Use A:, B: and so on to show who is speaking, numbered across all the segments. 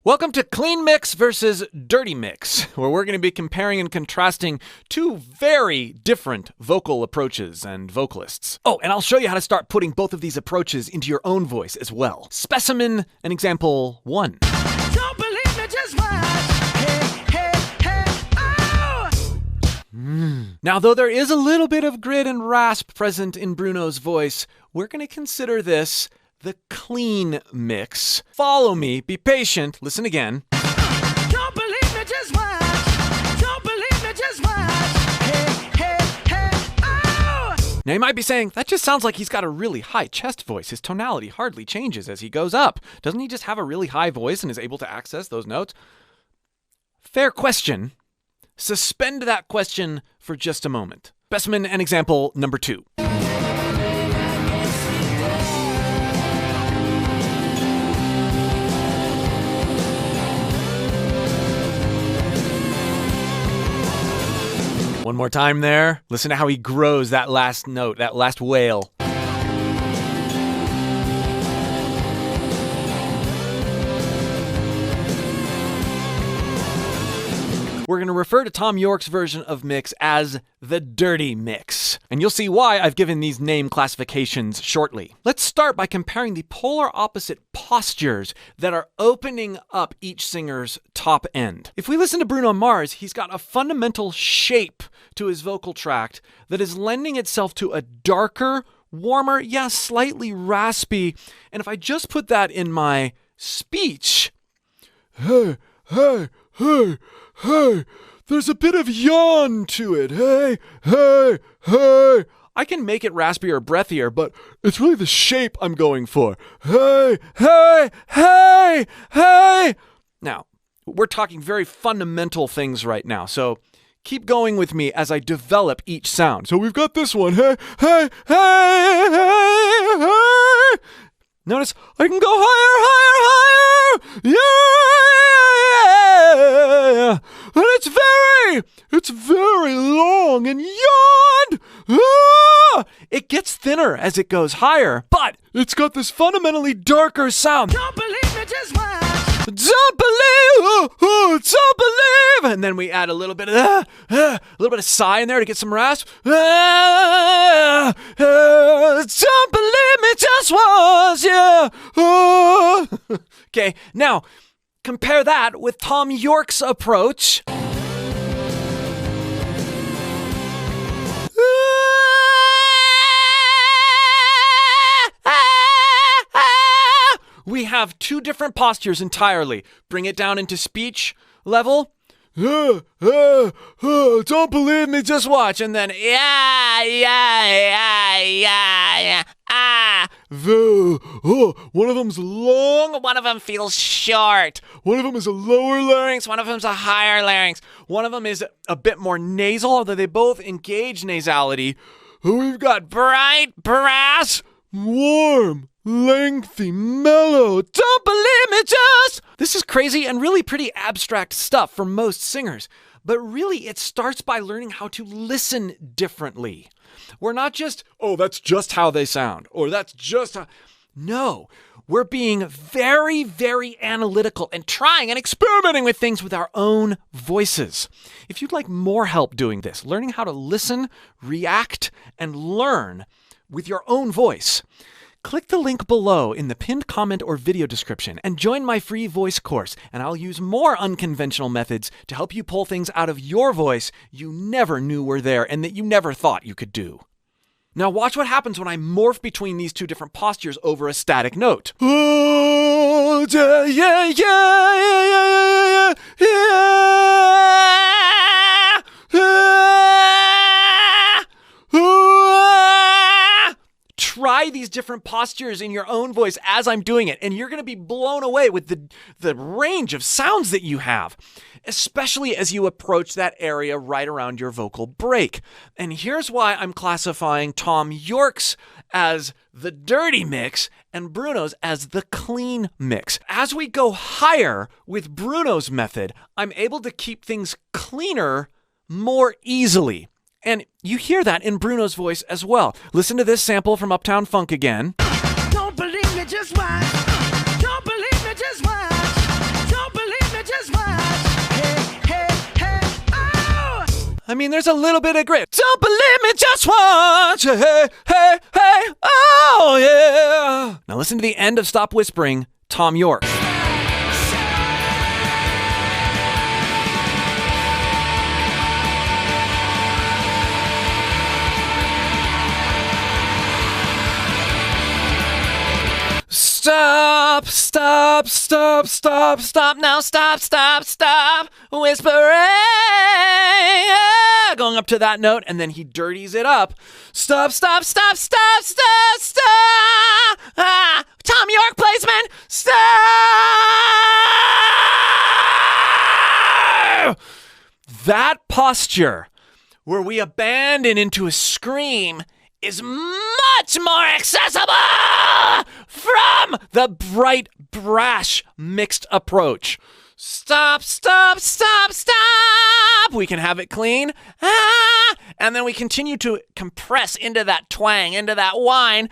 A: Welcome to Clean Mix versus Dirty Mix, where we're going to be comparing and contrasting two very different vocal approaches and vocalists. Oh, and I'll show you how to start putting both of these approaches into your own voice as well. Specimen and example 1.
B: Don't believe me, just watch. Hey, oh!
A: Now, though there is a little bit of grit and rasp present in Bruno's voice, we're going to consider this the clean mix. Follow me, be patient, listen again.
B: Don't believe me, just watch. Don't believe me, just watch. Hey, oh!
A: Now you might be saying, that just sounds like he's got a really high chest voice. His tonality hardly changes as he goes up. Doesn't he just have a really high voice and is able to access those notes? Fair question. Suspend that question for just a moment. Specimen and example number 2. One more time there. Listen to how he grows that last note, that last wail. We're going to refer to Thom Yorke's version of mix as the dirty mix. And you'll see why I've given these name classifications shortly. Let's start by comparing the polar opposite postures that are opening up each singer's top end. If we listen to Bruno Mars, he's got a fundamental shape to his vocal tract that is lending itself to a darker, warmer, slightly raspy. And if I just put that in my speech, hey, there's a bit of yawn to it. Hey. I can make it raspier or breathier, but it's really the shape I'm going for. Hey. Now, we're talking very fundamental things right now, so keep going with me as I develop each sound. So we've got this one. Hey. Notice I can go higher. Yeah. And it's very long and yawned. It gets thinner as it goes higher, but it's got this fundamentally darker sound.
B: Don't believe me, just watch.
A: Don't believe. And then we add a little bit of sigh in there to get some rasp. Don't believe me, just once, yeah. Okay, now compare that with Thom Yorke's approach. We have two different postures entirely. Bring it down into speech level. Don't believe me, just watch. And then, one of them's long, one of them feels short. One of them is a lower larynx, one of them's a higher larynx. One of them is a bit more nasal, although they both engage nasality. We've got bright, brass, warm, lengthy, mellow. Don't believe me, just. This is crazy and really pretty abstract stuff for most singers. But really, it starts by learning how to listen differently. We're not just, that's just how they sound, or that's just how. No, we're being very, very analytical and trying and experimenting with things with our own voices. If you'd like more help doing this, learning how to listen, react, and learn with your own voice, click the link below in the pinned comment or video description and join my free voice course, and I'll use more unconventional methods to help you pull things out of your voice you never knew were there and that you never thought you could do. Now watch what happens when I morph between these two different postures over a static note. Try these different postures in your own voice as I'm doing it, and you're going to be blown away with the range of sounds that you have, especially as you approach that area right around your vocal break. And here's why I'm classifying Thom Yorke's as the dirty mix and Bruno's as the clean mix. As we go higher with Bruno's method, I'm able to keep things cleaner more easily. And you hear that in Bruno's voice as well. Listen to this sample from Uptown Funk again.
B: Don't believe me, just watch. Don't believe me, just watch. Don't
A: I mean, there's a little bit of grit. Don't believe me, just watch. Hey, hey, hey, oh yeah. Now listen to the end of Stop Whispering, Tom York. Stop, stop, stop, stop, stop now, stop, stop, stop, whispering. Going up to that note, and then he dirties it up. Stop, stop, stop, stop, stop, stop. Tom York placement. Stop. That posture where we abandon into a scream is much more accessible from the bright, brash, mixed approach. Stop, stop, stop, stop. We can have it clean. And then we continue to compress into that twang, into that whine.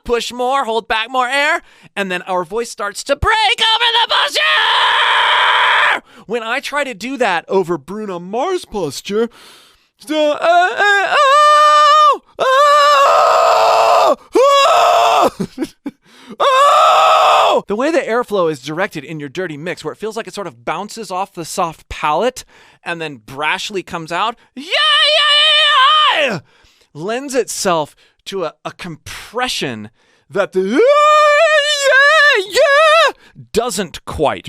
A: Push more, hold back more air. And then our voice starts to break over the posture. When I try to do that over Bruno Mars posture, the way the airflow is directed in your dirty mix, where it feels like it sort of bounces off the soft palate and then brashly comes out, lends itself to a compression that the doesn't quite.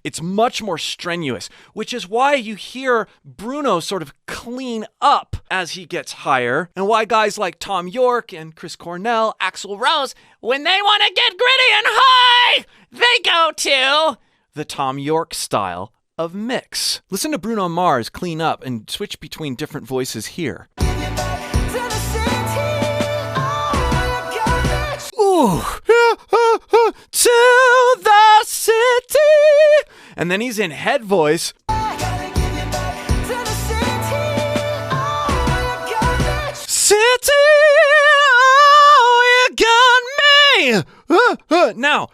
A: It's much more strenuous, which is why you hear Bruno sort of clean up as he gets higher, and why guys like Tom York and Chris Cornell, Axl Rose, when they want to get gritty and high, they go to the Tom York style of mix. Listen to Bruno Mars clean up and switch between different voices here. Ooh, to the city. And then he's in head voice. City, oh, you got me. Now,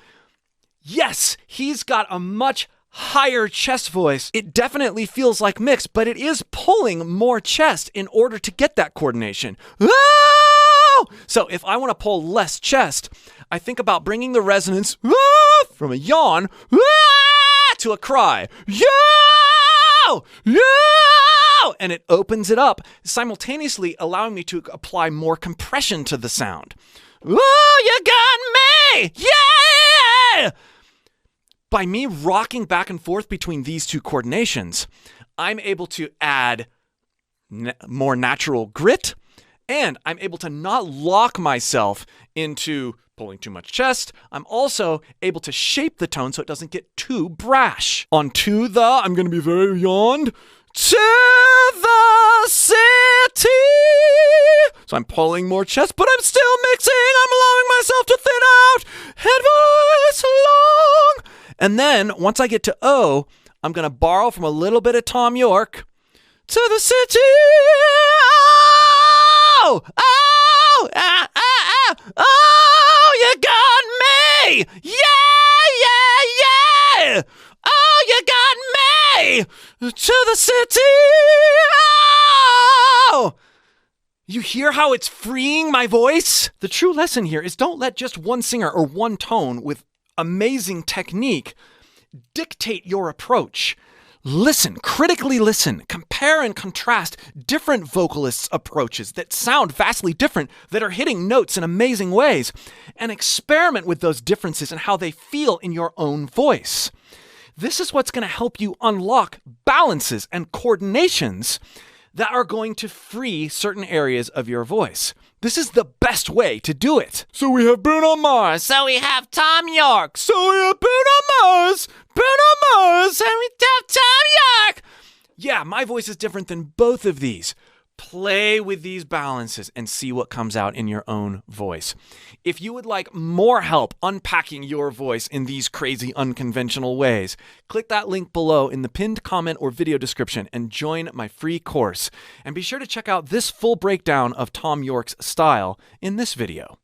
A: yes, he's got a much higher chest voice. It definitely feels like mix, but it is pulling more chest in order to get that coordination. So if I want to pull less chest, I think about bringing the resonance from a yawn to a cry. Yo! Yo! And it opens it up, simultaneously allowing me to apply more compression to the sound. Oh, you got me! Yeah! By me rocking back and forth between these two coordinations, I'm able to add more natural grit, and I'm able to not lock myself into pulling too much chest. I'm also able to shape the tone so it doesn't get too brash. On to the, I'm going to be very yawned, to the city. So I'm pulling more chest, but I'm still mixing. I'm allowing myself to thin out. Head voice long. And then once I get to O, I'm going to borrow from a little bit of Tom York. To the city. Oh, oh, ah, ah, ah, oh, you got me. Yeah, yeah, yeah. Oh, you got me. To the city. Oh. You hear how it's freeing my voice? The true lesson here is don't let just one singer or one tone with amazing technique dictate your approach. Listen, critically listen, compare and contrast different vocalists' approaches that sound vastly different, that are hitting notes in amazing ways, and experiment with those differences and how they feel in your own voice. This is what's going to help you unlock balances and coordinations that are going to free certain areas of your voice. This is the best way to do it. So we have Bruno Mars. So we have Tom York. So we have Bruno Mars. Bruno Mars. And we have Tom York. Yeah, my voice is different than both of these. Play with these balances and see what comes out in your own voice. If you would like more help unpacking your voice in these crazy unconventional ways, click that link below in the pinned comment or video description and join my free course. And be sure to check out this full breakdown of Tom York's style in this video.